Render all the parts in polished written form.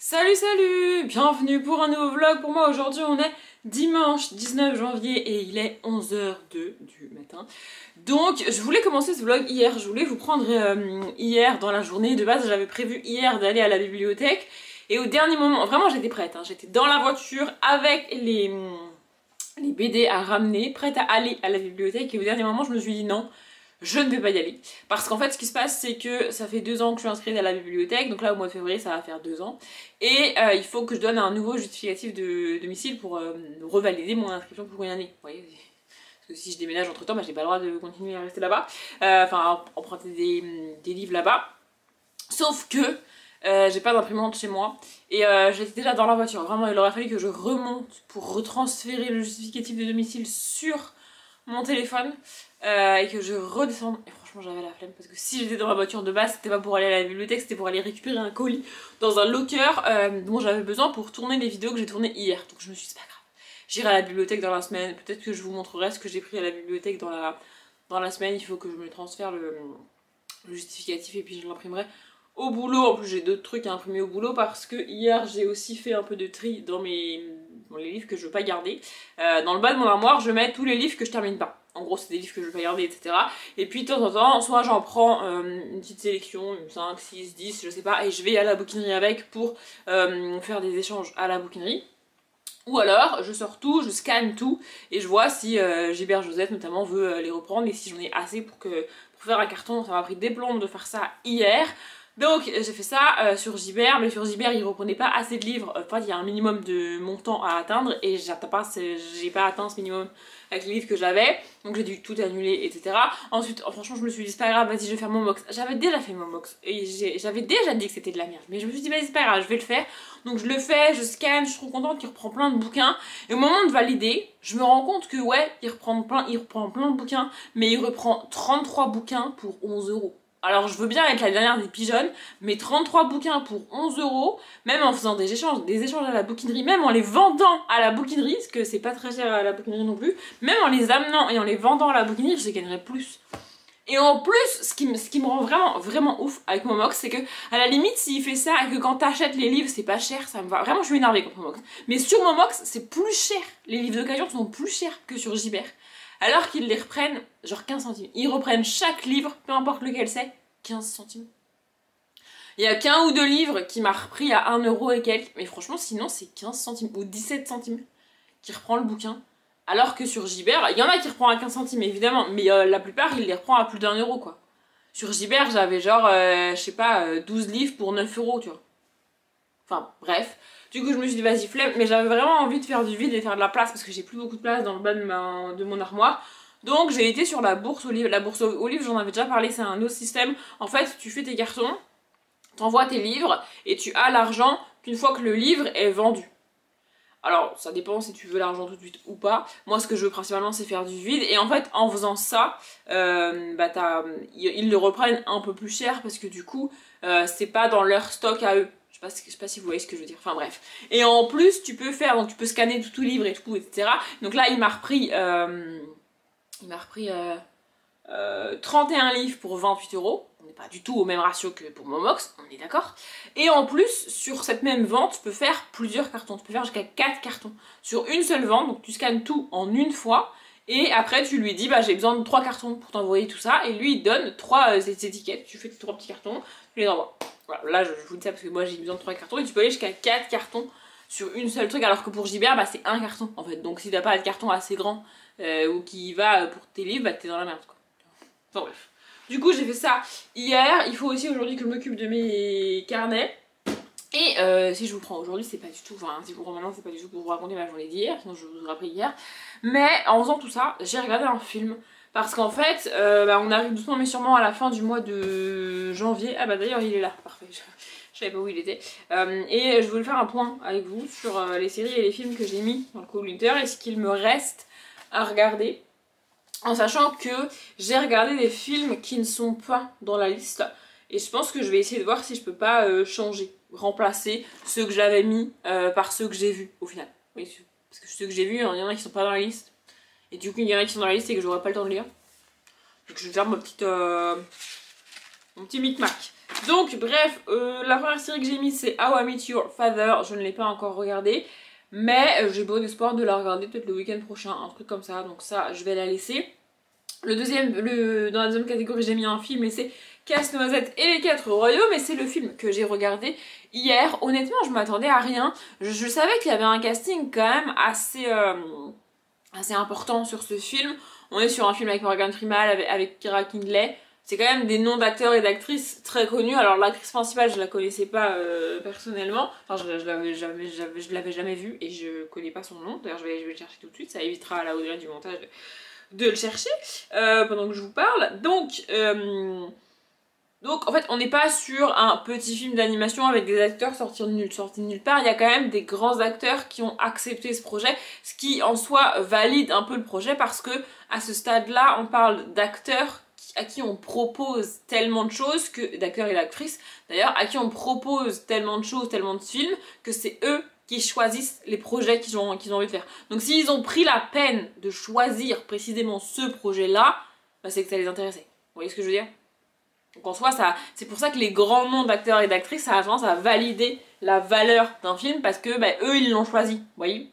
Salut salut, bienvenue pour un nouveau vlog. Pour moi aujourd'hui on est dimanche 19 janvier et il est 11h02 du matin. Donc je voulais commencer ce vlog hier, je voulais vous prendre hier dans la journée. De base j'avais prévu hier d'aller à la bibliothèque et au dernier moment, vraiment j'étais prête, hein, j'étais dans la voiture avec les BD à ramener, prête à aller à la bibliothèque et au dernier moment je me suis dit non. Je ne vais pas y aller. Parce qu'en fait, ce qui se passe, c'est que ça fait 2 ans que je suis inscrite à la bibliothèque. Donc là, au mois de février, ça va faire 2 ans. Et il faut que je donne un nouveau justificatif de domicile pour revalider mon inscription pour une année. Vous voyez, parce que si je déménage entre temps, bah, j'ai pas le droit de continuer à rester là-bas. Enfin, emprunter des livres là-bas. Sauf que j'ai pas d'imprimante chez moi. Et j'étais déjà dans la voiture. Vraiment, il aurait fallu que je remonte pour retransférer le justificatif de domicile sur mon téléphone. Et que je redescende. Et franchement j'avais la flemme parce que si j'étais dans ma voiture de base, c'était pas pour aller à la bibliothèque, c'était pour aller récupérer un colis dans un locker dont j'avais besoin pour tourner les vidéos que j'ai tournées hier. Donc je me suis dit c'est pas grave, j'irai à la bibliothèque dans la semaine, peut-être que je vous montrerai ce que j'ai pris à la bibliothèque dans la semaine. Il faut que je me transfère le justificatif et puis je l'imprimerai au boulot. En plus j'ai d'autres trucs à imprimer au boulot parce que hier j'ai aussi fait un peu de tri dans les livres que je veux pas garder. Dans le bas de mon armoire je mets tous les livres que je termine pas. En gros, c'est des livres que je veux pas garder, etc. Et puis, de temps en temps, soit j'en prends une petite sélection, 5, 6, 10, je sais pas, et je vais à la bouquinerie avec pour faire des échanges à la bouquinerie. Ou alors, je sors tout, je scanne tout, et je vois si Gilbert Joseph, notamment, veut les reprendre, et si j'en ai assez pour faire un carton. Ça m'a pris des plombes de faire ça hier. Donc j'ai fait ça sur Gibert, mais sur Gibert il reprenait pas assez de livres. Enfin il y a un minimum de montant à atteindre et j'ai pas atteint ce minimum avec les livres que j'avais, donc j'ai dû tout annuler, etc. Ensuite franchement je me suis dit c'est pas grave, vas-y je vais faire mon mox. J'avais déjà fait mon mox et j'avais déjà dit que c'était de la merde, mais je me suis dit vas-y c'est pas grave, je vais le faire. Donc je le fais, je scanne, je suis trop contente qu'il reprend plein de bouquins et au moment de valider je me rends compte que ouais il reprend plein de bouquins, mais il reprend 33 bouquins pour 11 €. Alors je veux bien être la dernière des pigeonnes, mais 33 bouquins pour 11 €, même en faisant des échanges à la bouquinerie, même en les vendant à la bouquinerie, parce que c'est pas très cher à la bouquinerie non plus, même en les amenant et en les vendant à la bouquinerie, je gagnerais plus. Et en plus, ce qui me rend vraiment ouf avec Momox, c'est que à la limite s'il fait ça et que quand t'achètes les livres c'est pas cher, ça me va. Vraiment je suis énervée contre Momox. Mais sur Momox c'est plus cher, les livres d'occasion sont plus chers que sur Gibert. Alors qu'ils les reprennent genre 15 centimes. Ils reprennent chaque livre, peu importe lequel c'est, 15 centimes. Il y a qu'un ou deux livres qui m'a repris à 1 € et quelques, mais franchement sinon c'est 15 centimes ou 17 centimes qui reprend le bouquin. Alors que sur Gibert, il y en a qui reprend à 15 centimes évidemment, mais la plupart il les reprend à plus d'1 € quoi. Sur Gibert j'avais genre, je sais pas, 12 livres pour 9 € tu vois. Enfin bref. Du coup je me suis dit vas-y flemme, mais j'avais vraiment envie de faire du vide et de faire de la place parce que j'ai plus beaucoup de place dans le bas de mon armoire. Donc j'ai été sur la bourse aux livres. La bourse aux livres j'en avais déjà parlé, c'est un autre système. En fait tu fais tes cartons, t'envoies tes livres et tu as l'argent qu'une fois que le livre est vendu. Alors ça dépend si tu veux l'argent tout de suite ou pas. Moi ce que je veux principalement c'est faire du vide. Et en fait en faisant ça, ils le reprennent un peu plus cher parce que du coup c'est pas dans leur stock à eux. Je sais pas si vous voyez ce que je veux dire, enfin bref. Et en plus tu peux faire, donc tu peux scanner tout livre et tout, etc. Donc là il m'a repris 31 livres pour 28 €. On n'est pas du tout au même ratio que pour Momox, on est d'accord. Et en plus, sur cette même vente, tu peux faire plusieurs cartons. Tu peux faire jusqu'à 4 cartons sur une seule vente. Donc tu scannes tout en une fois. Et après, tu lui dis, bah j'ai besoin de 3 cartons pour t'envoyer tout ça. Et lui, il donne 3 étiquettes. Tu fais 3 petits cartons, tu les envoies. Voilà, là, je vous dis ça parce que moi, j'ai besoin de 3 cartons. Et tu peux aller jusqu'à 4 cartons sur une seule truc. Alors que pour Gibert, bah c'est un carton en fait. Donc si t'as pas de carton assez grand ou qui va pour tes livres, bah t'es dans la merde quoi. Enfin bref. Du coup j'ai fait ça hier. Il faut aussi aujourd'hui que je m'occupe de mes carnets. Et si je vous prends aujourd'hui c'est pas du tout, enfin si je vous prends maintenant c'est pas du tout pour vous raconter ma journée d'hier, sinon je vous aurais appris hier. Mais en faisant tout ça, j'ai regardé un film. Parce qu'en fait, on arrive doucement mais sûrement à la fin du mois de janvier. Ah bah d'ailleurs il est là, parfait. Je savais pas où il était. Et je voulais faire un point avec vous sur les séries et les films que j'ai mis dans le Cool Winter et ce qu'il me reste à regarder. En sachant que j'ai regardé des films qui ne sont pas dans la liste. Et je pense que je vais essayer de voir si je peux pas changer, remplacer ceux que j'avais mis par ceux que j'ai vus au final. Oui, parce que ceux que j'ai vus, il y en a qui sont pas dans la liste. Et du coup, il y en a qui sont dans la liste et que j'aurai pas le temps de lire. Donc je vais faire mon petit micmac. Donc bref, la première série que j'ai mise c'est How I Met Your Father, je ne l'ai pas encore regardée, mais j'ai bon espoir de la regarder peut-être le week-end prochain, un truc comme ça, donc ça je vais la laisser. Dans la deuxième catégorie j'ai mis un film et c'est Casse-Noisette et les 4 Royaumes, et c'est le film que j'ai regardé hier. Honnêtement je m'attendais à rien, je savais qu'il y avait un casting quand même assez important sur ce film. On est sur un film avec Morgan Freeman, avec Keira Knightley. C'est quand même des noms d'acteurs et d'actrices très connus. Alors l'actrice principale, je la connaissais pas personnellement. Enfin, je l'avais jamais vue et je connais pas son nom. D'ailleurs, je vais le chercher tout de suite. Ça évitera à la Audrey du montage de le chercher pendant que je vous parle. Donc en fait, on n'est pas sur un petit film d'animation avec des acteurs sortis de nulle part. Il y a quand même des grands acteurs qui ont accepté ce projet, ce qui en soi valide un peu le projet parce que à ce stade-là, on parle d'acteurs à qui on propose tellement de choses, d'acteurs et d'actrices d'ailleurs, à qui on propose tellement de choses, tellement de films, que c'est eux qui choisissent les projets qu'ils ont envie de faire. Donc s'ils ont pris la peine de choisir précisément ce projet-là, bah, c'est que ça les intéressait. Vous voyez ce que je veux dire? Donc en soi, c'est pour ça que les grands noms d'acteurs et d'actrices, ça a tendance à valider la valeur d'un film parce que bah, eux, ils l'ont choisi, vous voyez.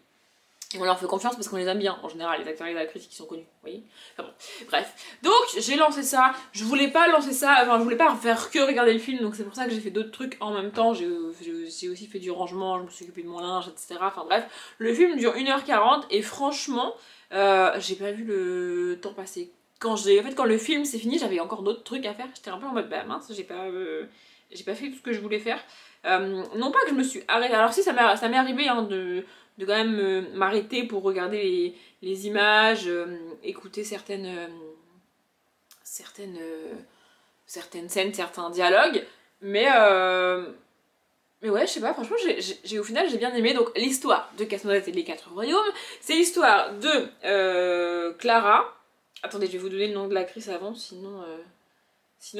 Et on leur fait confiance parce qu'on les aime bien, en général, les acteurs et les actrices qui sont connus, vous voyez. Enfin bon, bref. Donc, j'ai lancé ça, je voulais pas lancer ça, enfin, je voulais pas faire que regarder le film, donc c'est pour ça que j'ai fait d'autres trucs en même temps. J'ai aussi fait du rangement, je me suis occupée de mon linge, etc. Enfin bref, le film dure 1h40 et franchement, j'ai pas vu le temps passer. En fait, quand le film s'est fini, j'avais encore d'autres trucs à faire, j'étais un peu en mode, bah mince, j'ai pas fait tout ce que je voulais faire. Non pas que je me suis arrêtée, alors si ça m'est arrivé hein, de quand même m'arrêter pour regarder les images, écouter certaines scènes, certains dialogues, mais ouais, je sais pas, franchement, au final, j'ai bien aimé. Donc, l'histoire de Casse-Noisette et les 4 Royaumes, c'est l'histoire de Clara. Attendez, je vais vous donner le nom de l'actrice avant, sinon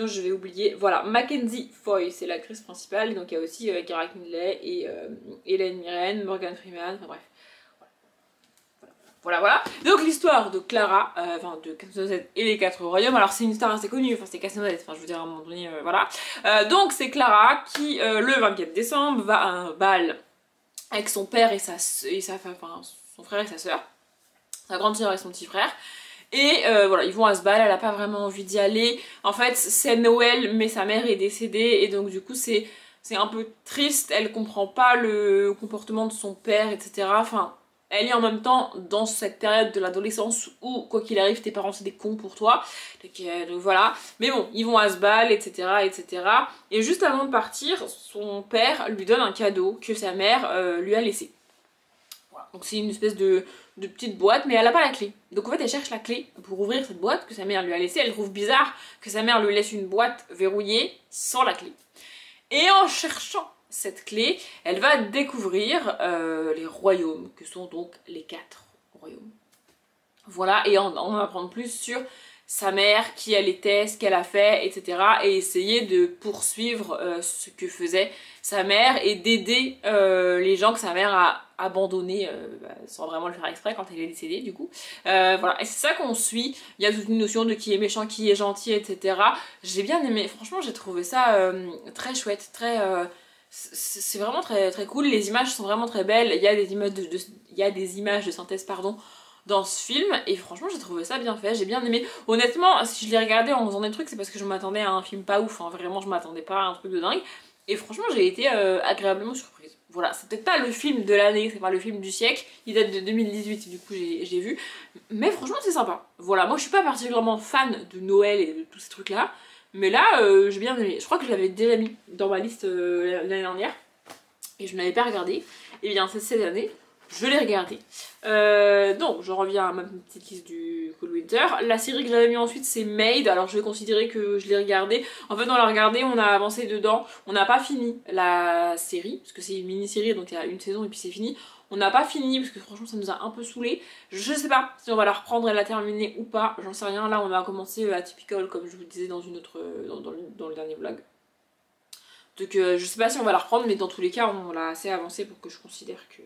je vais oublier. Voilà, Mackenzie Foy, c'est l'actrice principale. Donc il y a aussi Keira Knightley et Hélène Mirren, Morgan Freeman, enfin bref. Voilà. Donc l'histoire de Clara, de Casse-Noisette et les 4 Royaumes. Alors c'est une histoire assez connue, enfin c'est Casse-Noisette, enfin je veux dire à un moment donné, voilà. Donc c'est Clara qui, le 24 décembre, va à un bal avec son père et son frère et sa soeur, sa grande sœur et son petit frère. Et voilà, ils vont à ce bal, elle a pas vraiment envie d'y aller. En fait, c'est Noël, mais sa mère est décédée, et donc du coup, c'est un peu triste. Elle comprend pas le comportement de son père, etc. Enfin, elle est en même temps dans cette période de l'adolescence où, quoi qu'il arrive, tes parents c'est des cons pour toi. Donc voilà. Mais bon, ils vont à ce bal, etc., etc. Et juste avant de partir, son père lui donne un cadeau que sa mère lui a laissé. Voilà. Donc c'est une espèce de petite boîte, mais elle a pas la clé. Donc en fait elle cherche la clé pour ouvrir cette boîte que sa mère lui a laissée. Elle trouve bizarre que sa mère lui laisse une boîte verrouillée sans la clé. Et en cherchant cette clé, elle va découvrir les royaumes, que sont donc les 4 royaumes. Voilà, et on va apprendre plus sur sa mère, qui elle était, ce qu'elle a fait, etc. Et essayer de poursuivre ce que faisait sa mère et d'aider les gens que sa mère a abandonnés sans vraiment le faire exprès quand elle est décédée du coup. Voilà, et c'est ça qu'on suit. Il y a toute une notion de qui est méchant, qui est gentil, etc. J'ai bien aimé, franchement j'ai trouvé ça très chouette, c'est vraiment très, très cool. Les images sont vraiment très belles, il y a des images de synthèse pardon, dans ce film, et franchement j'ai trouvé ça bien fait, j'ai bien aimé. Honnêtement, si je l'ai regardé en faisant des trucs, c'est parce que je m'attendais à un film pas ouf, hein. Vraiment je m'attendais pas à un truc de dingue, et franchement j'ai été agréablement surprise. Voilà, c'est peut-être pas le film de l'année, c'est pas le film du siècle, il date de 2018 du coup j'ai vu, mais franchement c'est sympa. Voilà, moi je suis pas particulièrement fan de Noël et de tous ces trucs là, mais là j'ai bien aimé. Je crois que je l'avais déjà mis dans ma liste l'année dernière, et je ne l'avais pas regardé, et bien cette année je l'ai regardé. Donc, je reviens à ma petite liste du Cold Winter. La série que j'avais mis ensuite, c'est Maid. Alors, je vais considérer que je l'ai regardée. En fait, on l'a regardé, on a avancé dedans. On n'a pas fini la série, parce que c'est une mini-série, donc il y a une saison et puis c'est fini. On n'a pas fini, parce que franchement, ça nous a un peu saoulé. Je sais pas si on va la reprendre et la terminer ou pas. J'en sais rien. Là, on a commencé Atypical, comme je vous disais dans une autre, dans le dernier vlog. Donc, je sais pas si on va la reprendre, mais dans tous les cas, on l'a assez avancé pour que je considère que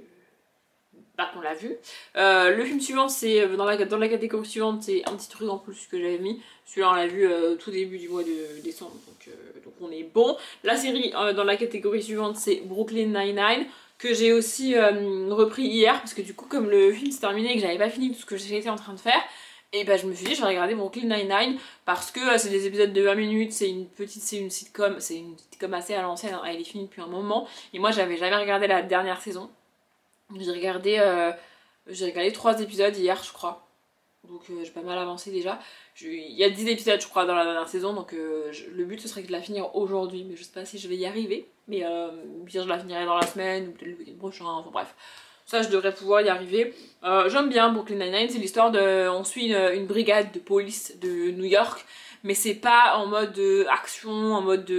bah, qu'on l'a vu. Le film suivant, c'est dans la catégorie suivante, c'est un petit truc en plus que j'avais mis. Celui-là, on l'a vu tout début du mois de décembre, donc on est bon. La série dans la catégorie suivante, c'est Brooklyn Nine-Nine, que j'ai aussi repris hier, parce que du coup, comme le film s'est terminé et que j'avais pas fini tout ce que j'étais en train de faire, et bah je me suis dit, je vais regarder Brooklyn Nine-Nine, parce que c'est des épisodes de 20 minutes, c'est une sitcom assez à l'ancienne, hein, elle est finie depuis un moment, et moi j'avais jamais regardé la dernière saison. J'ai regardé 3 épisodes hier, je crois. Donc j'ai pas mal avancé déjà. Il y a 10 épisodes, je crois, dans la dernière saison. Donc le but, ce serait de la finir aujourd'hui. Mais je sais pas si je vais y arriver. Mais bien, je la finirai dans la semaine ou peut-être le week-end prochain. Enfin bref. Ça, je devrais pouvoir y arriver. J'aime bien Brooklyn Nine-Nine. C'est l'histoire de... On suit une brigade de police de New York. Mais c'est pas en mode action, en mode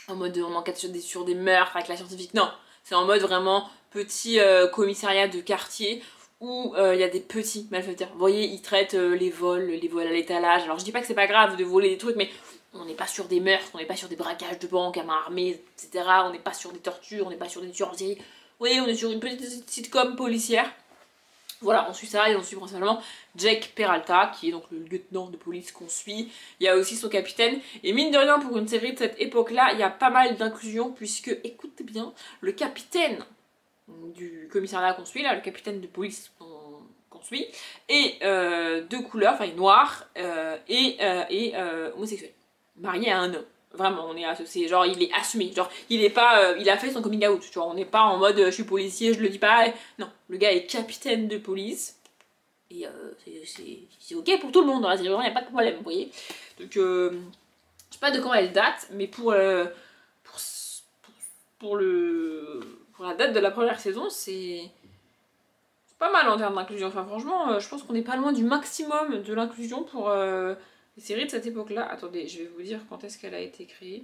on enquête sur des meurtres avec la scientifique. Non. C'est en mode vraiment petit commissariat de quartier où il y a des petits malfaiteurs. Vous voyez, ils traitent les vols à l'étalage. Alors je dis pas que c'est pas grave de voler des trucs, mais on n'est pas sur des meurtres, on n'est pas sur des braquages de banques à main armée, etc. On n'est pas sur des tortures, on n'est pas sur des tueurs en série. Vous voyez, on est sur une petite sitcom policière. Voilà, on suit ça et on suit principalement Jake Peralta, qui est donc le lieutenant de police qu'on suit. Il y a aussi son capitaine. Et mine de rien, pour une série de cette époque-là, il y a pas mal d'inclusion, puisque, écoutez bien, le capitaine du commissariat qu'on suit, là, le capitaine de police qu'on suit, est de couleur, enfin noir, et homosexuel. Marié à un homme. Vraiment, on est associé, genre il est assumé, genre il est pas, il a fait son coming out, tu vois, on n'est pas en mode je suis policier, je le dis pas, non, le gars est capitaine de police, et c'est ok pour tout le monde dans la série, il n'y a pas de problème, vous voyez. Donc, je sais pas de quand elle date, mais pour la date de la première saison, c'est pas mal en termes d'inclusion, enfin franchement, je pense qu'on n'est pas loin du maximum de l'inclusion pour... les séries de cette époque-là, attendez, je vais vous dire quand est-ce qu'elle a été créée.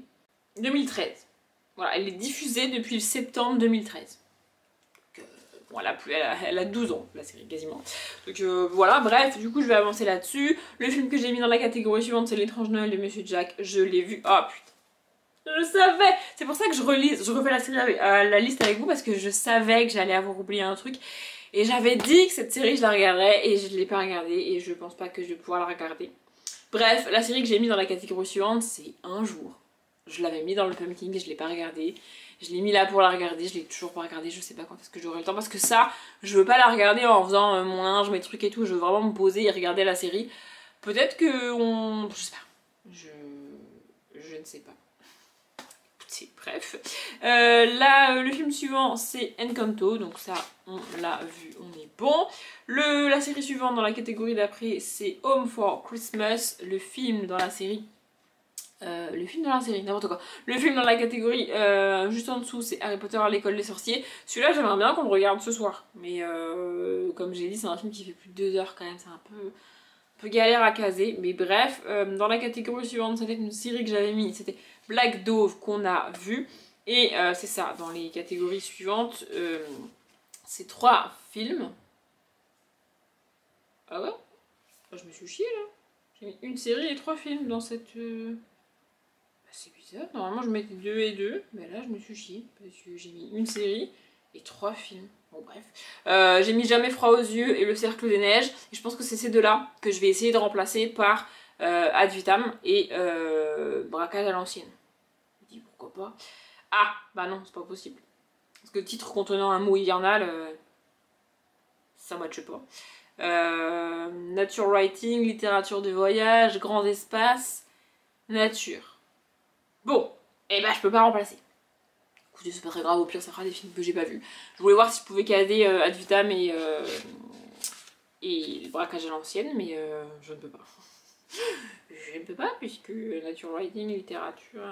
2013. Voilà, elle est diffusée depuis septembre 2013. Donc, bon, elle a 12 ans, la série, quasiment. Donc voilà, bref, du coup, je vais avancer là-dessus. Le film que j'ai mis dans la catégorie suivante, c'est L'étrange Noël de Monsieur Jack. Je l'ai vu. Oh putain, je savais. C'est pour ça que je refais la série la liste avec vous, parce que je savais que j'allais avoir oublié un truc. Et j'avais dit que cette série, je la regarderais, et je ne l'ai pas regardée, et je pense pas que je vais pouvoir la regarder. Bref, la série que j'ai mis dans la catégorie suivante, c'est Un jour. Je l'avais mis dans le pumpkin et je l'ai pas regardé. Je l'ai mis là pour la regarder, je l'ai toujours pas regardé, je sais pas quand est-ce que j'aurai le temps. Parce que ça, je veux pas la regarder en faisant mon linge, mes trucs et tout. Je veux vraiment me poser et regarder la série. Peut-être que on... Je sais pas. Je ne sais pas. Bref. Là, le film suivant, c'est Encanto. Donc ça, on l'a vu, on est bon. La série suivante dans la catégorie d'après, c'est Home for Christmas. Le film dans la série... n'importe quoi. Le film dans la catégorie juste en dessous, c'est Harry Potter à l'école des sorciers. Celui-là, j'aimerais bien qu'on le regarde ce soir. Mais comme j'ai dit, c'est un film qui fait plus de 2 heures quand même. C'est un peu galère à caser. Mais bref, dans la catégorie suivante, c'était une série que j'avais mis. C'était Black Dove qu'on a vu. Et c'est ça, dans les catégories suivantes, c'est 3 films. Ah ouais? Je me suis chiée là. J'ai mis une série et 3 films dans cette... C'est bizarre, normalement je mettais 2 et 2, mais là je me suis chiée, parce que j'ai mis une série et 3 films. Bon bref. J'ai mis Jamais froid aux yeux et Le cercle des neiges, et je pense que c'est ces deux-là que je vais essayer de remplacer par Ad Vitam et Braquage à l'ancienne. Je me dis pourquoi pas. Ah, bah non, c'est pas possible. Parce que titre contenant un mot hivernal, ça matche pas. Nature writing, littérature de voyage, grand espace, nature. Bon, et bah je peux pas remplacer. Écoutez, c'est pas très grave, au pire ça fera des films que j'ai pas vus. Je voulais voir si je pouvais caser Ad Vitam et Braquage à l'ancienne, mais je ne peux pas. Je ne peux pas, puisque nature writing, littérature,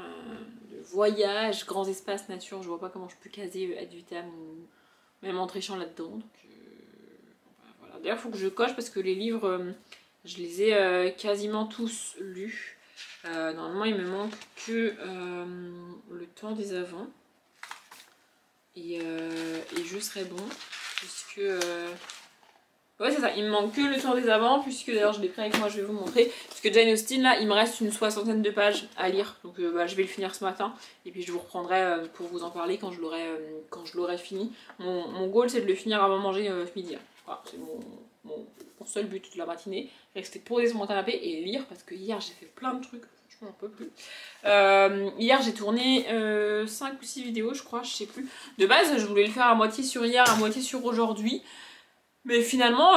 de voyage, grands espaces, nature, je vois pas comment je peux caser Ad Vitam ou même en trichant là-dedans. Donc voilà. D'ailleurs, il faut que je coche parce que les livres, je les ai quasiment tous lus. Normalement il me manque que le temps des avants et je serai bon puisque Ouais, c'est ça, il me manque que le tour des avants, puisque d'ailleurs je l'ai pris avec moi, je vais vous montrer. Puisque Jane Austen, là, il me reste une 60aine de pages à lire, donc bah, je vais le finir ce matin. Et puis je vous reprendrai pour vous en parler quand je l'aurai fini. Mon goal, c'est de le finir avant de manger ce midi. Voilà, c'est mon seul but de la matinée. Rester posé sur mon canapé et lire, parce que hier j'ai fait plein de trucs, franchement j'en peux plus. Hier j'ai tourné 5 ou 6 vidéos, je crois, je sais plus. De base, je voulais le faire à moitié sur hier, à moitié sur aujourd'hui. Mais finalement,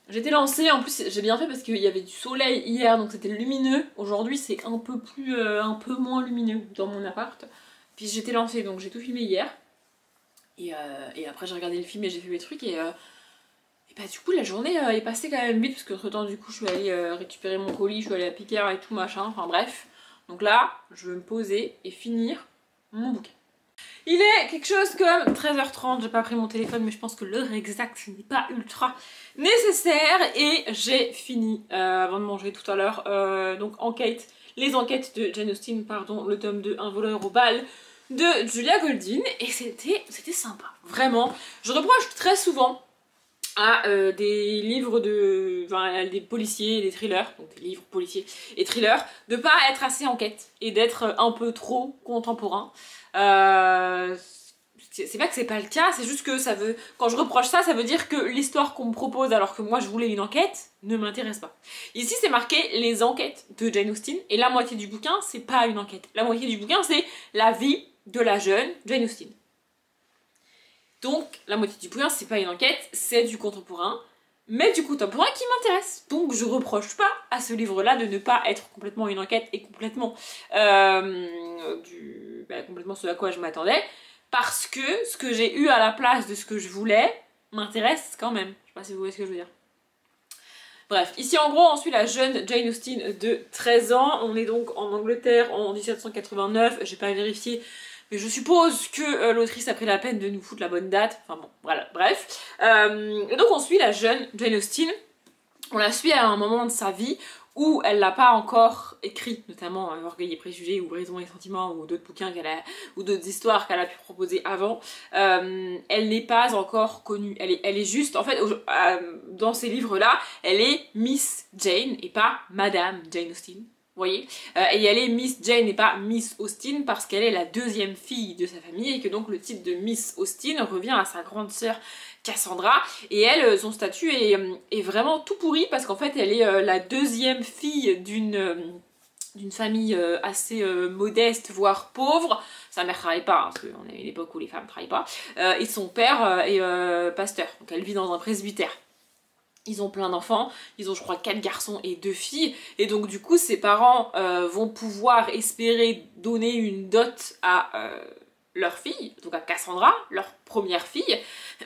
j'étais lancée, en plus j'ai bien fait parce qu'il y avait du soleil hier, donc c'était lumineux. Aujourd'hui c'est un peu moins lumineux dans mon appart. Puis j'étais lancée, donc j'ai tout filmé hier. Et après j'ai regardé le film et j'ai fait mes trucs et bah du coup la journée est passée quand même vite parce qu'entre temps du coup je suis allée récupérer mon colis, je suis allée à Piquer et tout machin, enfin bref. Donc là, je vais me poser et finir mon bouquin. Il est quelque chose comme 13h30, j'ai pas pris mon téléphone mais je pense que l'heure exacte n'est pas ultra nécessaire et j'ai fini avant de manger tout à l'heure. Donc les enquêtes de Jane Austen, pardon, le tome 2, Un voleur au bal de Julia Goldin et c'était sympa, vraiment. Je reproche très souvent à des livres des policiers, des thrillers, donc des livres policiers et thrillers, de pas être assez enquête et d'être un peu trop contemporain. C'est pas que c'est pas le cas, c'est juste que quand je reproche ça, ça veut dire que l'histoire qu'on me propose alors que moi je voulais une enquête ne m'intéresse pas. Ici c'est marqué les enquêtes de Jane Austen et la moitié du bouquin c'est pas une enquête. La moitié du bouquin c'est la vie de la jeune Jane Austen. Donc la moitié du bouquin c'est pas une enquête, c'est du contemporain, mais du contemporain qui m'intéresse. Donc je reproche pas à ce livre-là de ne pas être complètement une enquête et complètement complètement ce à quoi je m'attendais, parce que ce que j'ai eu à la place de ce que je voulais m'intéresse quand même. Je sais pas si vous voyez ce que je veux dire. Bref, ici en gros on suit la jeune Jane Austen de 13 ans, on est donc en Angleterre en 1789, j'ai pas vérifié. Mais je suppose que l'autrice a pris la peine de nous foutre la bonne date. Enfin bon, voilà, bref. Et donc on suit la jeune Jane Austen. On la suit à un moment de sa vie où elle n'a pas encore écrit, notamment Orgueil et Préjugés ou Raison et Sentiments ou d'autres bouquins ou d'autres histoires qu'elle a pu proposer avant. Elle n'est pas encore connue. Elle est juste, en fait, dans ces livres-là, elle est Miss Jane et pas Madame Jane Austen. Vous voyez, et elle est Miss Jane et pas Miss Austen parce qu'elle est la deuxième fille de sa famille et que donc le titre de Miss Austen revient à sa grande sœur Cassandra et elle, son statut est vraiment tout pourri parce qu'en fait elle est la deuxième fille d'une famille assez modeste voire pauvre. Sa mère travaille pas, hein, parce qu'on est à une époque où les femmes travaillent pas, et son père est pasteur, donc elle vit dans un presbytère. Ils ont plein d'enfants, ils ont je crois 4 garçons et 2 filles, et donc du coup ses parents vont pouvoir espérer donner une dot à leur fille, donc à Cassandra, leur première fille,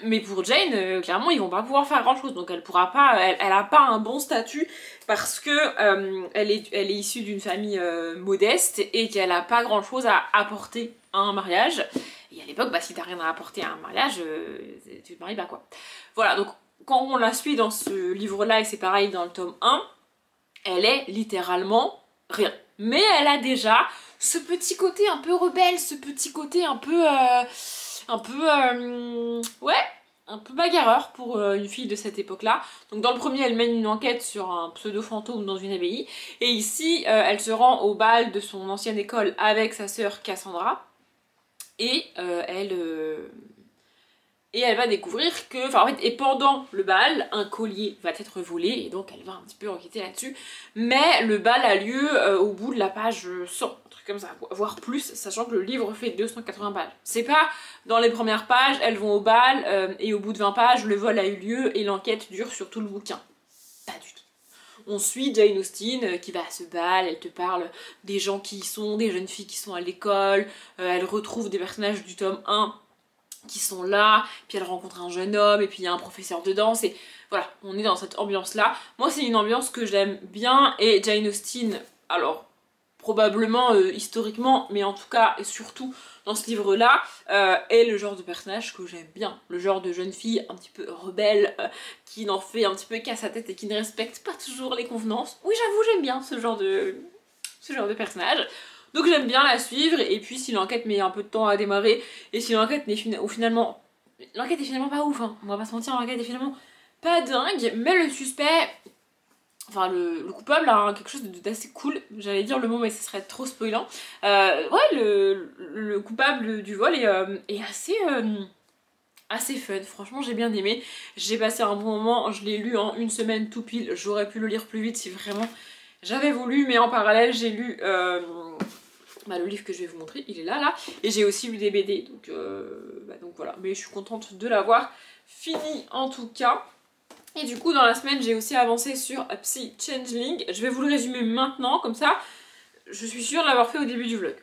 mais pour Jane, clairement ils vont pas pouvoir faire grand chose, donc elle pourra pas, elle a pas un bon statut parce que elle est issue d'une famille modeste et qu'elle a pas grand chose à apporter à un mariage, et à l'époque bah si t'as rien à apporter à un mariage, tu te maries pas quoi. Voilà, donc quand on la suit dans ce livre-là, et c'est pareil dans le tome 1, elle est littéralement rien. Mais elle a déjà ce petit côté un peu rebelle, ce petit côté un peu bagarreur pour une fille de cette époque-là. Donc dans le premier, elle mène une enquête sur un pseudo-fantôme dans une abbaye. Et ici, elle se rend au bal de son ancienne école avec sa sœur Cassandra. Et elle va découvrir que, enfin en fait, et pendant le bal, un collier va être volé, et donc elle va un petit peu enquêter là-dessus. Mais le bal a lieu au bout de la page 100, un truc comme ça, voire plus, sachant que le livre fait 280 pages. C'est pas dans les premières pages, elles vont au bal, et au bout de 20 pages, le vol a eu lieu, et l'enquête dure sur tout le bouquin. Pas du tout. On suit Jane Austen qui va à ce bal, elle te parle des gens qui y sont, des jeunes filles qui sont à l'école, elle retrouve des personnages du tome 1 qui sont là, puis elle rencontre un jeune homme, et puis il y a un professeur de danse, et voilà, on est dans cette ambiance-là. Moi, c'est une ambiance que j'aime bien, et Jane Austen, alors, probablement historiquement, mais en tout cas, et surtout dans ce livre-là, est le genre de personnage que j'aime bien. Le genre de jeune fille un petit peu rebelle, qui n'en fait un petit peu qu'à sa tête et qui ne respecte pas toujours les convenances. Oui, j'avoue, j'aime bien ce genre de personnage. Donc j'aime bien la suivre, et puis si l'enquête met un peu de temps à démarrer, et si l'enquête n'est finalement... L'enquête est finalement pas ouf, hein. On va pas se mentir, l'enquête est finalement pas dingue, mais le suspect, enfin le coupable a quelque chose d'assez cool, j'allais dire le mot mais ce serait trop spoilant. Ouais, le coupable du vol est assez fun, franchement j'ai bien aimé, j'ai passé un bon moment, je l'ai lu en une semaine tout pile, j'aurais pu le lire plus vite si vraiment j'avais voulu, mais en parallèle j'ai lu le livre que je vais vous montrer, il est là, et j'ai aussi lu des BD, donc voilà, mais je suis contente de l'avoir fini en tout cas. Et du coup dans la semaine j'ai aussi avancé sur Psy Changeling, je vais vous le résumer maintenant, comme ça je suis sûre de l'avoir fait au début du vlog.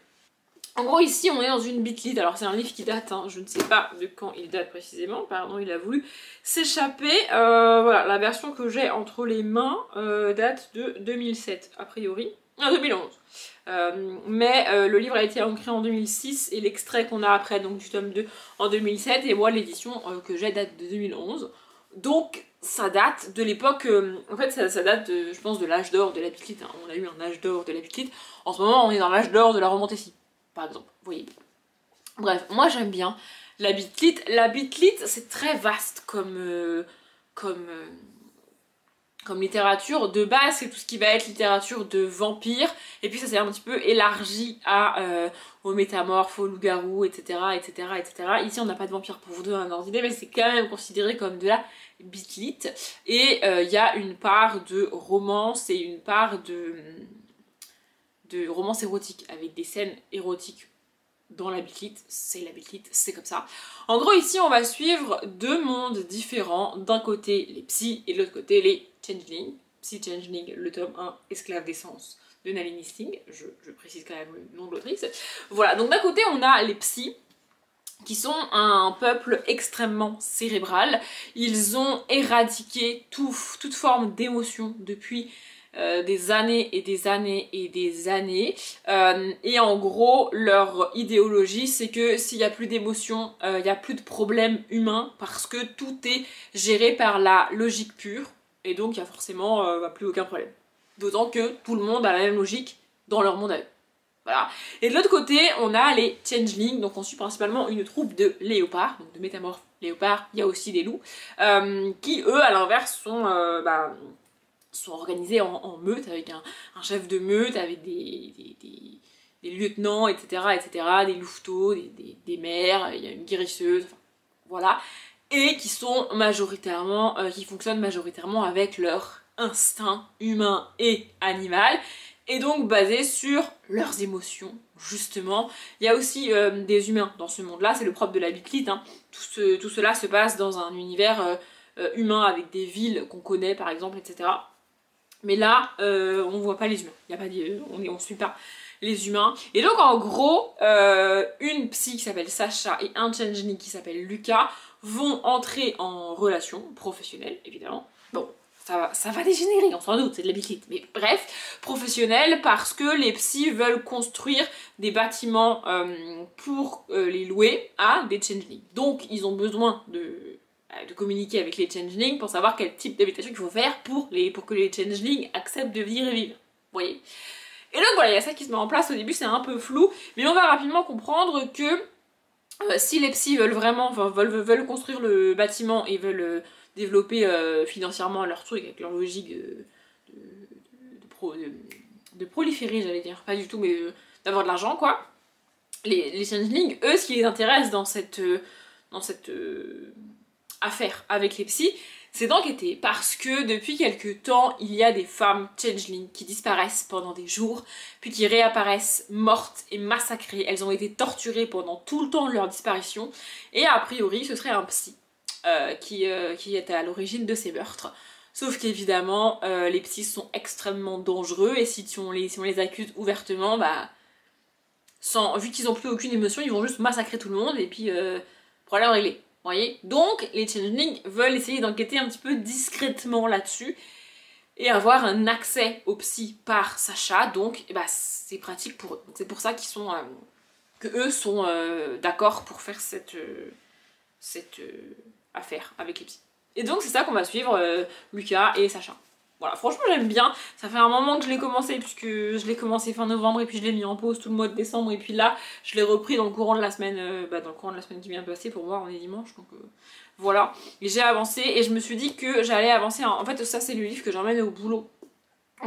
En gros ici on est dans une bitlit, alors c'est un livre qui date, hein, je ne sais pas de quand il date précisément, pardon il a voulu s'échapper. Voilà, la version que j'ai entre les mains date de 2007 a priori, 2011. Mais le livre a été ancré en 2006 et l'extrait qu'on a après donc du tome 2 en 2007 et moi l'édition que j'ai date de 2011. Donc ça date de l'époque, en fait ça date je pense de l'âge d'or de la bitlit, hein. On a eu un âge d'or de la bitlit, en ce moment on est dans l'âge d'or de la romantécie par exemple, vous voyez. Bref, moi j'aime bien la bitlit. La bitlit c'est très vaste comme littérature. De base c'est tout ce qui va être littérature de vampires, et puis ça s'est un petit peu élargi aux métamorphes, aux loups-garous, etc., etc., etc. Ici on n'a pas de vampires pour vous donner un ordre d'idée, mais c'est quand même considéré comme de la bitlit. Et il y a une part de romance et une part de romance érotique, avec des scènes érotiques dans la bitlit, c'est comme ça. En gros ici on va suivre deux mondes différents, d'un côté les psys et de l'autre côté les changelings. Psy Changeling, le tome 1, Esclave d'essence de Nalini Singh, je précise quand même le nom de l'autrice. Voilà, donc d'un côté on a les psys, qui sont un peuple extrêmement cérébral. Ils ont éradiqué toute forme d'émotion depuis des années et des années et des années. Et en gros, leur idéologie, c'est que s'il n'y a plus d'émotion, il n'y a plus de problème humain parce que tout est géré par la logique pure. Et donc, il n'y a forcément plus aucun problème. D'autant que tout le monde a la même logique dans leur monde à eux. Voilà. Et de l'autre côté, on a les changelings, donc on suit principalement une troupe de léopards, donc de métamorphes léopards, il y a aussi des loups, qui eux, à l'inverse, sont organisés en meute, avec un chef de meute, avec des lieutenants, etc., etc., des louveteaux, des mères, il y a une guérisseuse, enfin, voilà, et qui sont majoritairement, qui fonctionnent majoritairement avec leur instinct humain et animal, et donc basé sur leurs émotions, justement. Il y a aussi des humains dans ce monde-là, c'est le propre de la bitlit, hein. Tout cela se passe dans un univers humain, avec des villes qu'on connaît par exemple, etc. Mais là, on voit pas les humains, y a pas on suit pas les humains. Et donc en gros, une psy qui s'appelle Sacha et un changeling qui s'appelle Lucas vont entrer en relation professionnelle, évidemment. Bon, ça va dégénérer, on s'en doute, c'est de la bitlit. Mais bref, professionnelle parce que les psys veulent construire des bâtiments pour les louer à des changelings. Donc ils ont besoin de communiquer avec les changelings pour savoir quel type d'habitation il faut faire pour que les changelings acceptent de venir et vivre. Vous voyez? Et donc voilà, il y a ça qui se met en place. Au début c'est un peu flou, mais on va rapidement comprendre que si les psys veulent vraiment, veulent construire le bâtiment et veulent développer financièrement leur truc avec leur logique de proliférer, j'allais dire, pas du tout, mais d'avoir de l'argent quoi. Les changelings, eux, ce qui les intéresse dans cette affaire avec les psys, c'est d'enquêter parce que depuis quelques temps, il y a des femmes changelings qui disparaissent pendant des jours, puis qui réapparaissent mortes et massacrées. Elles ont été torturées pendant tout le temps de leur disparition, et a priori, ce serait un psy qui est à l'origine de ces meurtres. Sauf qu'évidemment, les psys sont extrêmement dangereux, et si on les accuse ouvertement, vu qu'ils n'ont plus aucune émotion, ils vont juste massacrer tout le monde, et puis problème réglé. Voyez, donc les changelings veulent essayer d'enquêter un petit peu discrètement là-dessus et avoir un accès au psy par Sacha, donc c'est pratique pour eux. C'est pour ça qu'ils sont eux sont d'accord pour faire cette affaire avec les psys. Et donc c'est ça qu'on va suivre Lucas et Sacha. Voilà, franchement j'aime bien, ça fait un moment que je l'ai commencé puisque je l'ai commencé fin novembre et puis je l'ai mis en pause tout le mois de décembre et puis là je l'ai repris dans le courant de la semaine, dans le courant de la semaine qui vient de passer pour voir, on est dimanche donc voilà. Et j'ai avancé et je me suis dit que j'allais avancer, en fait ça c'est le livre que j'emmène au boulot.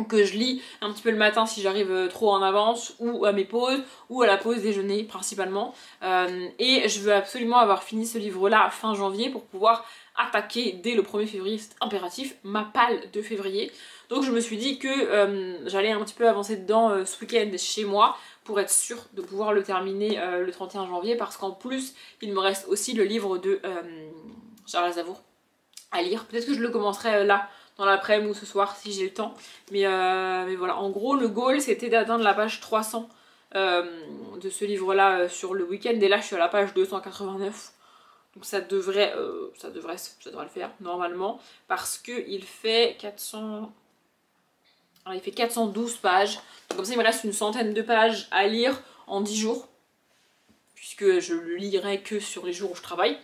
Que je lis un petit peu le matin si j'arrive trop en avance ou à mes pauses ou à la pause déjeuner principalement et je veux absolument avoir fini ce livre là fin janvier pour pouvoir attaquer dès le 1er février, c'est impératif, ma palle de février. Donc je me suis dit que j'allais un petit peu avancer dedans ce week-end chez moi pour être sûre de pouvoir le terminer le 31 janvier parce qu'en plus il me reste aussi le livre de Charles Aznavour à lire. Peut-être que je le commencerai là dans l'après-midi ou ce soir si j'ai le temps. Mais voilà, en gros le goal c'était d'atteindre la page 300 de ce livre là sur le week-end et là je suis à la page 289. Donc ça devrait le faire normalement parce qu'il fait 400... Alors, il fait 412 pages. Donc comme ça il me reste une centaine de pages à lire en 10 jours. Puisque je le lirai que sur les jours où je travaille.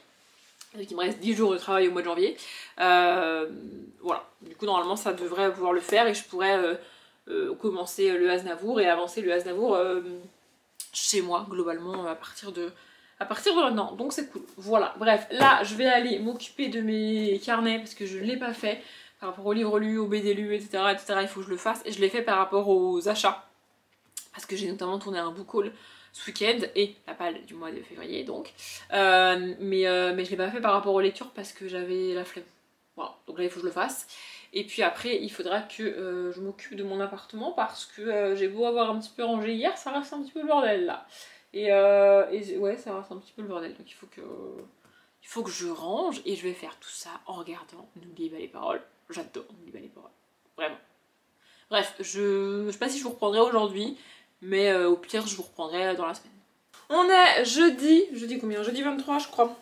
Donc il me reste 10 jours de travail au mois de janvier. Voilà, du coup normalement ça devrait pouvoir le faire et je pourrais commencer le Aznavour et avancer le Aznavour chez moi globalement à partir de maintenant, donc c'est cool. Voilà, bref, là je vais aller m'occuper de mes carnets parce que je ne l'ai pas fait par rapport aux livres lus, aux BD lus, etc., etc. Il faut que je le fasse et je l'ai fait par rapport aux achats parce que j'ai notamment tourné un book haul ce week-end et la palle du mois de février donc mais je l'ai pas fait par rapport aux lectures parce que j'avais la flemme. Voilà, donc là il faut que je le fasse et puis après il faudra que je m'occupe de mon appartement parce que j'ai beau avoir un petit peu rangé hier, ça reste un petit peu le bordel là et ouais ça reste un petit peu le bordel donc il faut que je range et je vais faire tout ça en regardant N'oubliez pas les paroles. J'adore N'oubliez pas les paroles, vraiment. Bref, je sais pas si je vous reprendrai aujourd'hui mais au pire je vous reprendrai dans la semaine. On est jeudi combien? Jeudi 23 je crois.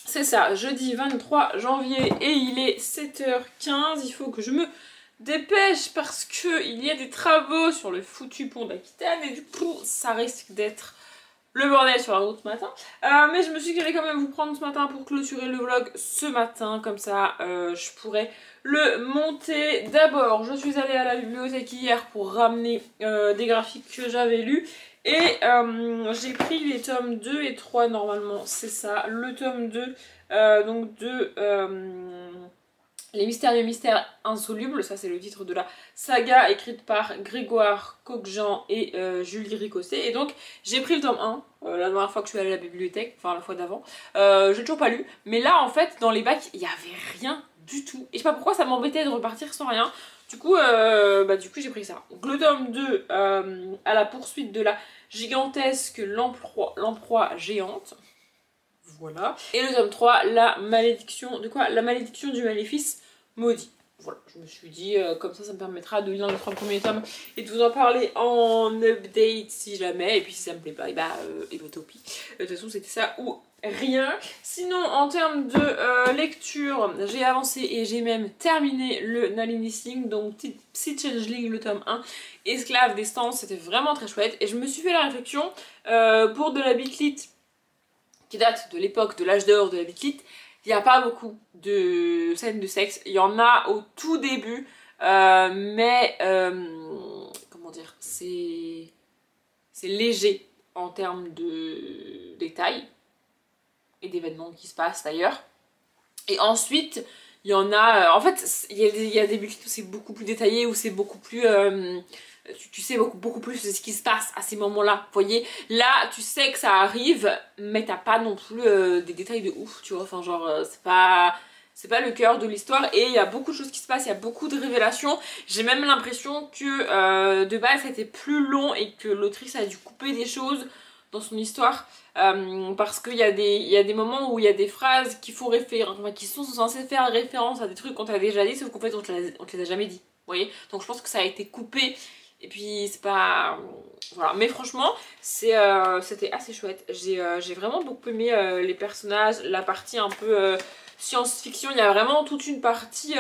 C'est ça, jeudi 23 janvier et il est 7h15, il faut que je me dépêche parce que il y a des travaux sur le foutu pont d'Aquitaine et du coup ça risque d'être le bordel sur la route ce matin. Mais je me suis dit que j'allais quand même vous prendre ce matin pour clôturer le vlog ce matin, comme ça je pourrais le monter. D'abord, je suis allée à la bibliothèque hier pour ramener des graphiques que j'avais lus. Et j'ai pris les tomes 2 et 3 normalement, c'est ça. Le tome 2, donc de Les mystérieux mystères insolubles, ça c'est le titre de la saga écrite par Grégoire Coquejean et Julie Ricosset. Et donc j'ai pris le tome 1, la dernière fois que je suis allée à la bibliothèque, enfin la fois d'avant. J'ai toujours pas lu, mais là en fait dans les bacs il y avait rien du tout. Et je sais pas pourquoi ça m'embêtait de repartir sans rien. Du coup j'ai pris ça. Donc le tome 2 à la poursuite de la gigantesque lamproie géante. Voilà. Et le tome 3, la malédiction de quoi? La malédiction du maléfice maudit. Voilà, je me suis dit, comme ça me permettra de lire les 3 premiers tomes et de vous en parler en update si jamais. Et puis si ça me plaît pas, et bah tant pis. De toute façon, c'était ça ou rien. Sinon, en termes de lecture, j'ai avancé et j'ai même terminé le Nalini Singh, donc Psy Changeling, le tome 1, Esclave des stances, c'était vraiment très chouette. Et je me suis fait la réflexion, pour de la bitlit qui date de l'époque de l'âge d'or de la bitlit, il n'y a pas beaucoup de scènes de sexe. Il y en a au tout début, mais comment dire, c'est léger en termes de détails et d'événements qui se passent d'ailleurs. Et ensuite, il y en a, en fait, il y a des bitlits où c'est beaucoup plus détaillé, où c'est beaucoup plus... tu sais beaucoup plus de ce qui se passe à ces moments-là, vous voyez. Là, tu sais que ça arrive, mais t'as pas non plus des détails de ouf, tu vois. Enfin, genre, c'est pas le cœur de l'histoire et il y a beaucoup de choses qui se passent, il y a beaucoup de révélations. J'ai même l'impression que de base, c'était plus long et que l'autrice a dû couper des choses dans son histoire. Parce qu'il y a des moments où il y a des phrases qui font enfin, qui sont censées faire référence à des trucs qu'on t'a déjà dit, sauf qu'en fait, on te les a jamais dit, vous voyez. Donc je pense que ça a été coupé. Et puis c'est pas... Voilà, mais franchement c'était assez chouette. J'ai vraiment beaucoup aimé les personnages, la partie un peu science-fiction. Il y a vraiment toute une partie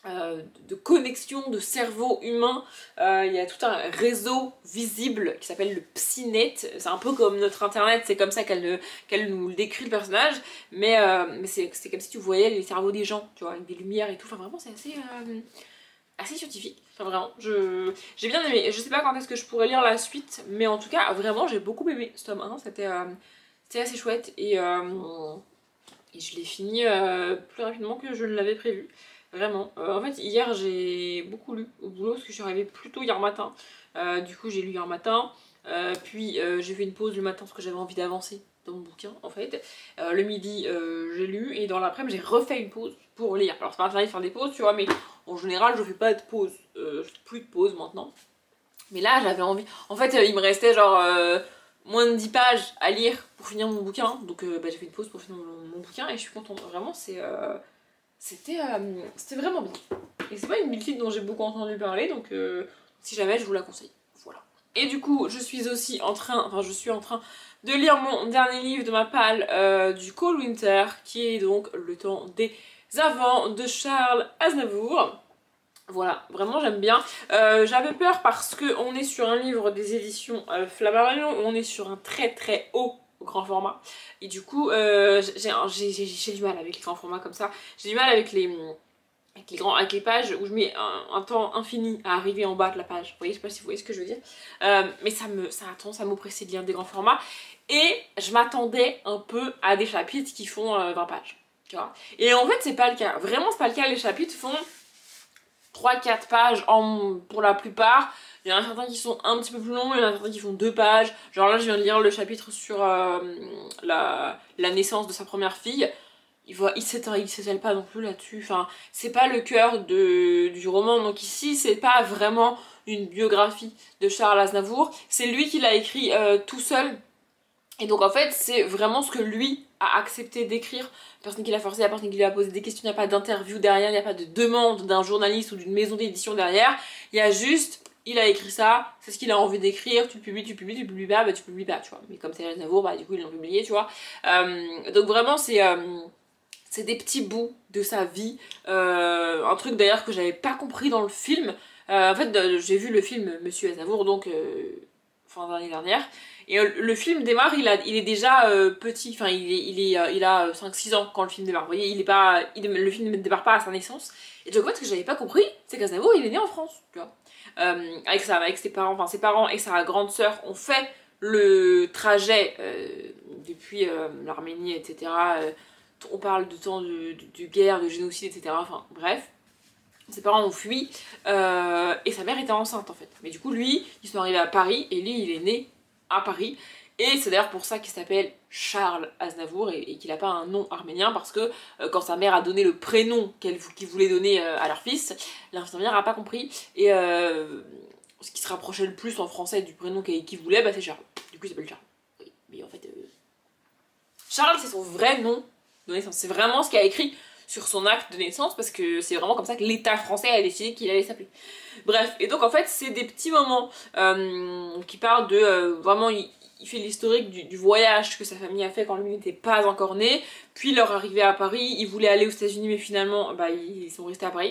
de connexion de cerveau humain. Il y a tout un réseau visible qui s'appelle le Psynet. C'est un peu comme notre internet, c'est comme ça qu'elle nous le décrit le personnage, mais c'est comme si tu voyais les cerveaux des gens, tu vois, avec des lumières et tout. Enfin vraiment c'est assez scientifique. Enfin vraiment, j'ai bien aimé. Je sais pas quand est-ce que je pourrais lire la suite, mais en tout cas vraiment j'ai beaucoup aimé ce tome 1, c'était assez chouette et je l'ai fini plus rapidement que je ne l'avais prévu. Vraiment. En fait, hier, j'ai beaucoup lu au boulot parce que je suis arrivée plus tôt hier matin. Du coup, j'ai lu hier matin. Puis, j'ai fait une pause le matin parce que j'avais envie d'avancer dans mon bouquin, en fait. Le midi, j'ai lu. Et dans l'après-midi, j'ai refait une pause pour lire. Alors, c'est pas interdit de faire des pauses, tu vois, mais en général, je fais pas de pause. Je fais plus de pause maintenant. Mais là, j'avais envie. En fait, il me restait genre moins de 10 pages à lire pour finir mon bouquin. Donc, j'ai fait une pause pour finir mon bouquin et je suis contente. Vraiment, c'était vraiment bien. Et c'est pas une BD dont j'ai beaucoup entendu parler, donc si jamais je vous la conseille. Voilà. Et du coup, je suis en train de lire mon dernier livre de ma palle du Cold Winter, qui est donc Le temps des avants de Charles Aznavour. Voilà, vraiment j'aime bien. J'avais peur parce qu'on est sur un livre des éditions Flammarion, on est sur un très très haut grand format. Et du coup, j'ai du mal avec les grands formats comme ça. J'ai du mal avec les pages où je mets un temps infini à arriver en bas de la page. Vous voyez, je sais pas si vous voyez ce que je veux dire. Mais ça a tendance à m'oppresser de lire des grands formats. Et je m'attendais un peu à des chapitres qui font 20 pages. Tu vois. Et en fait, c'est pas le cas. Vraiment, c'est pas le cas. Les chapitres font 3-4 pages pour la plupart. Il y en a certains qui sont un petit peu plus longs, il y en a certains qui font 2 pages. Genre là, je viens de lire le chapitre sur la naissance de sa première fille. Il s'étale pas non plus là-dessus. Enfin, c'est pas le cœur du roman. Donc ici, c'est pas vraiment une biographie de Charles Aznavour. C'est lui qui l'a écrit tout seul. Et donc en fait, c'est vraiment ce que lui a accepté d'écrire. Personne qui l'a forcé, la personne qui lui a posé des questions, il n'y a pas d'interview derrière, il n'y a pas de demande d'un journaliste ou d'une maison d'édition derrière. Il y a juste, il a écrit ça, c'est ce qu'il a envie d'écrire, tu publies pas, bah tu publies pas, tu vois. Mais comme c'est Aznavour, bah du coup ils l'ont publié, tu vois. Donc vraiment c'est des petits bouts de sa vie. Un truc d'ailleurs que j'avais pas compris dans le film. En fait, j'ai vu le film Monsieur Aznavour, donc fin d'année dernière. Et le film démarre, il est déjà petit, enfin il a 5-6 ans quand le film démarre. Vous voyez, le film ne démarre pas à sa naissance. Et donc en fait, ce que j'avais pas compris, c'est qu'Aznavour, il est né en France, tu vois. Avec ses parents et sa grande sœur ont fait le trajet depuis l'Arménie, etc. On parle de temps de guerre, de génocide, etc. Enfin bref. Ses parents ont fui et sa mère était enceinte en fait. Mais du coup lui, ils sont arrivés à Paris et lui il est né à Paris. Et c'est d'ailleurs pour ça qu'il s'appelle Charles Aznavour et qu'il n'a pas un nom arménien parce que quand sa mère a donné le prénom qu'il voulait donner à leur fils, l'infirmière n'a pas compris. Et ce qui se rapprochait le plus en français du prénom qu'il voulait, bah, c'est Charles. Du coup il s'appelle Charles. Oui, mais en fait, Charles c'est son vrai nom de naissance. C'est vraiment ce qu'il a écrit sur son acte de naissance parce que c'est vraiment comme ça que l'État français a décidé qu'il allait s'appeler. Bref, et donc en fait c'est des petits moments qui parlent de vraiment il fait l'historique du voyage que sa famille a fait quand lui n'était pas encore né, puis leur arrivée à Paris, ils voulaient aller aux États-Unis mais finalement bah, ils sont restés à Paris.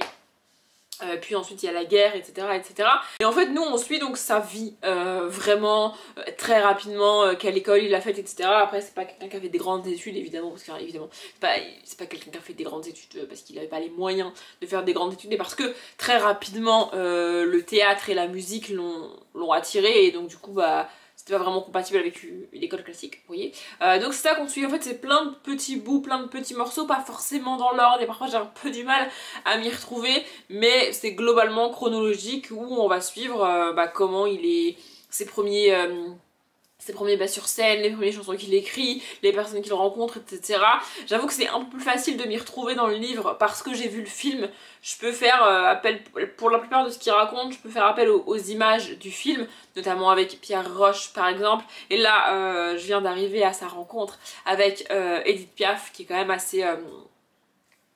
Puis ensuite il y a la guerre, etc., etc. Et en fait nous on suit donc sa vie vraiment très rapidement, quelle école il a faite, etc. Après c'est pas quelqu'un qui a fait des grandes études évidemment, parce que évidemment c'est pas quelqu'un qui a fait des grandes études parce qu'il avait pas les moyens de faire des grandes études, et parce que très rapidement le théâtre et la musique l'ont attiré, et donc du coup bah c'était pas vraiment compatible avec l'école classique, vous voyez. Donc c'est ça qu'on suit, en fait c'est plein de petits bouts, plein de petits morceaux, pas forcément dans l'ordre, et parfois j'ai un peu du mal à m'y retrouver, mais c'est globalement chronologique où on va suivre comment il est, ses premiers bas sur scène, les premières chansons qu'il écrit, les personnes qu'il rencontre, etc. J'avoue que c'est un peu plus facile de m'y retrouver dans le livre parce que j'ai vu le film. Je peux faire appel, pour la plupart de ce qu'il raconte, je peux faire appel aux images du film, notamment avec Pierre Roche par exemple. Et là, je viens d'arriver à sa rencontre avec Edith Piaf, qui est quand même assez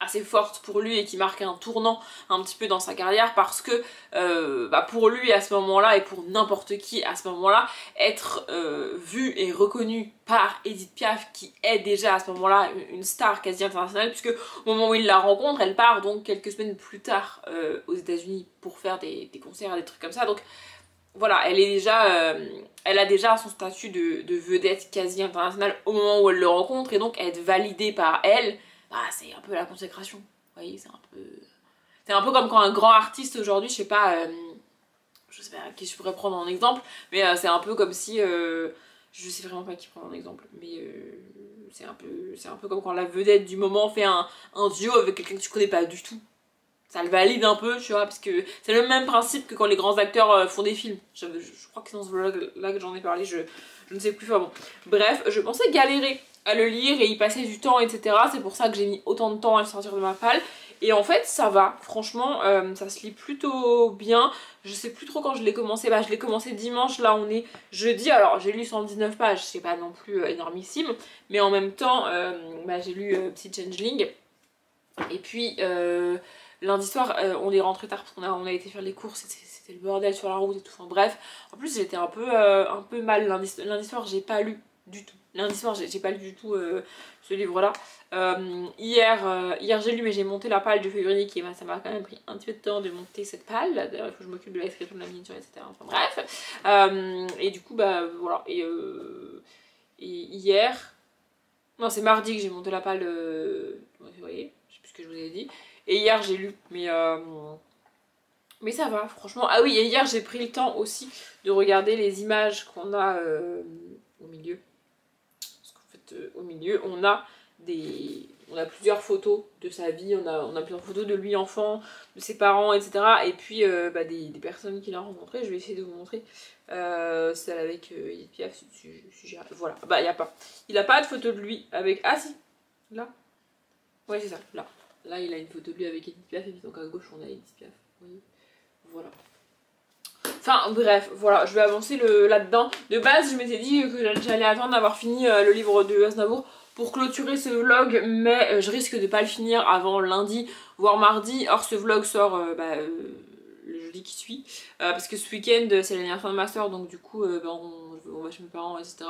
assez forte pour lui et qui marque un tournant un petit peu dans sa carrière parce que pour lui à ce moment-là et pour n'importe qui à ce moment-là, être vu et reconnu par Edith Piaf qui est déjà à ce moment-là une star quasi internationale puisque au moment où il la rencontre, elle part donc quelques semaines plus tard aux États-Unis pour faire des concerts, des trucs comme ça. Donc voilà, elle a déjà son statut de vedette quasi internationale au moment où elle le rencontre et donc être validée par elle, c'est un peu la consécration. Vous voyez, c'est un peu comme quand un grand artiste aujourd'hui, je sais pas qui je pourrais prendre en exemple, mais c'est un peu comme si, je sais vraiment pas qui prendre en exemple, mais c'est un peu comme quand la vedette du moment fait un duo avec quelqu'un que tu connais pas du tout. Ça le valide un peu, tu vois, parce que c'est le même principe que quand les grands acteurs font des films. Je crois que c'est dans ce vlog là que j'en ai parlé, je ne sais plus, enfin bon. Bref, je pensais galérer à le lire et y passer du temps, etc. C'est pour ça que j'ai mis autant de temps à le sortir de ma palle. Et en fait, ça va, franchement, ça se lit plutôt bien. Je sais plus trop quand je l'ai commencé, je l'ai commencé dimanche, là on est jeudi. Alors j'ai lu 119 pages, c'est pas non plus énormissime, mais en même temps, j'ai lu Petit Changeling. Et puis... lundi soir, on est rentré tard parce qu'on a été faire les courses, c'était le bordel sur la route et tout. Enfin bref, en plus j'étais un peu mal lundi soir, j'ai pas lu du tout. Lundi soir, j'ai pas lu du tout ce livre-là. Hier j'ai lu, mais j'ai monté la palle du feuille unique et ça m'a quand même pris un petit peu de temps de monter cette palle. D'ailleurs, il faut que je m'occupe de la description de la miniature, etc. Enfin bref. Et du coup, voilà. Et hier, non, c'est mardi que j'ai monté la palle en février, je sais plus ce que je vous ai dit. Et hier j'ai lu, mais ça va, franchement. Ah oui, et hier j'ai pris le temps aussi de regarder les images qu'on a au milieu. Parce qu'en fait, au milieu, on a plusieurs photos de sa vie, on a plusieurs photos de lui enfant, de ses parents, etc. Et puis des personnes qu'il a rencontrées. Je vais essayer de vous montrer celle avec Edith Piaf, voilà, il a pas de photo de lui avec... Ah si, là. Ouais, c'est ça, là. Là, il a une photo de lui avec Edith Piaf et puis donc à gauche, on a Edith Piaf. Vous voyez, voilà. Enfin, bref, voilà, je vais avancer là-dedans. De base, je m'étais dit que j'allais attendre d'avoir fini le livre de Aznavour pour clôturer ce vlog, mais je risque de pas le finir avant lundi, voire mardi. Or, ce vlog sort le jeudi qui suit, parce que ce week-end, c'est l'anniversaire de ma soeur, donc du coup, on va chez mes parents, etc.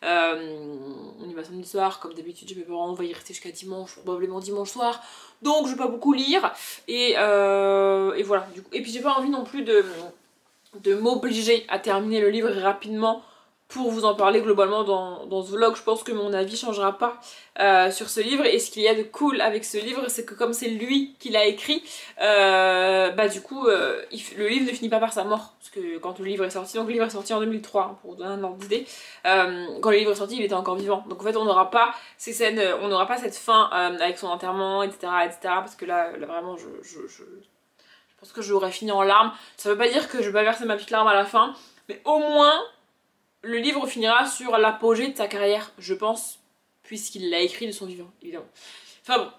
On y va samedi soir, comme d'habitude chez mes parents, on va y rester jusqu'à dimanche, probablement dimanche soir, donc je vais pas beaucoup lire, et voilà, du coup. Et puis j'ai pas envie non plus de m'obliger à terminer le livre rapidement pour vous en parler globalement dans ce vlog. Je pense que mon avis changera pas sur ce livre, et ce qu'il y a de cool avec ce livre, c'est que comme c'est lui qui l'a écrit, du coup le livre ne finit pas par sa mort, parce que quand le livre est sorti, donc le livre est sorti en 2003 hein, pour vous donner un ordre d'idée, quand le livre est sorti il était encore vivant, donc en fait on n'aura pas ces scènes, on n'aura pas cette fin avec son enterrement, etc., parce que là vraiment je pense que j'aurais fini en larmes. Ça veut pas dire que je vais pas verser ma petite larme à la fin, mais au moins le livre finira sur l'apogée de sa carrière, je pense, puisqu'il l'a écrit de son vivant, évidemment. Enfin bon.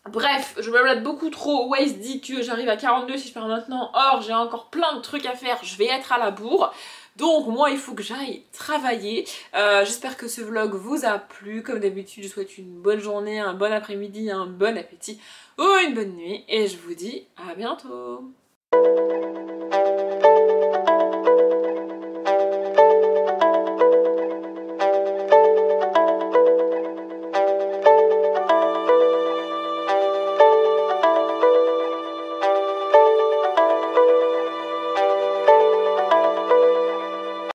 Bref, je blablate beaucoup trop. Waze dit que j'arrive à 42 si je pars maintenant. Or, j'ai encore plein de trucs à faire. Je vais être à la bourre. Donc moi, il faut que j'aille travailler. J'espère que ce vlog vous a plu. Comme d'habitude, je souhaite une bonne journée, un bon après-midi, un bon appétit ou une bonne nuit. Et je vous dis à bientôt.